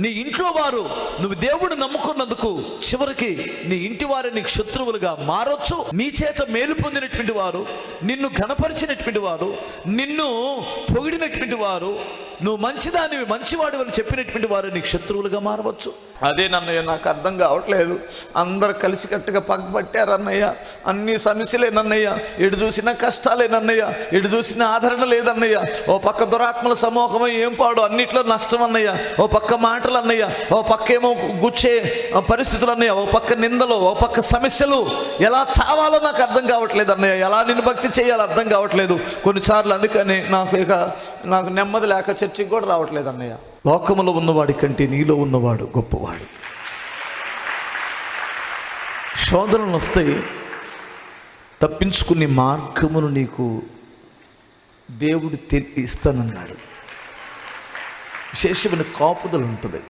నీ ఇంట్లో వారు నువ్వు దేవుడు నమ్ముకున్నందుకు చివరికి నీ ఇంటి వారే నీకు శత్రువులుగా మారొచ్చు. నీ చేత మేలు పొందినటువంటి వారు, నిన్ను ఘనపరిచినటువంటి వారు, నిన్ను పొగిడినటువంటి వారు, నువ్వు మంచిదానివి మంచివాడు అని చెప్పినటువంటి వారు నీకు శత్రువులుగా మారవచ్చు. అదే నన్నయ్య నాకు అర్థం కావట్లేదు, అందరు కలిసికట్టుగా పట్టుబట్టారన్నయ్య, అన్ని సమస్యలేనన్నయ్య, ఎటు చూసినా కష్టాలేనన్నయ్య, ఎటు చూసినా ఆదరణ లేదన్నయ్య, ఓ పక్క దురాత్మల సమూహమే ఏం పాడు అన్నిట్లో నష్టం అన్నయ్య, ఓ పక్క మాటలు అన్నయ్య, ఓ పక్క ఏమో గుచ్చే పరిస్థితులు అన్నయ్య, ఓ పక్క నిందలు, ఓ పక్క సమస్యలు, ఎలా చావాలో నాకు అర్థం కావట్లేదు అన్నయ్య, ఎలా నిన్ను భక్తి చేయాలో అర్థం కావట్లేదు. కొన్నిసార్లు అందుకని నాకు నెమ్మది లేక చర్చికి కూడా రావట్లేదు అన్నయ్య. లోకములో ఉన్నవాడి కంటే నీలో ఉన్నవాడు గొప్పవాడు. శోధనలు వస్తాయి, తప్పించుకునే మార్గమును నీకు దేవుడు ఇస్తానన్నాడు. విశేషమైన కాపుదలు ఉంటుంది.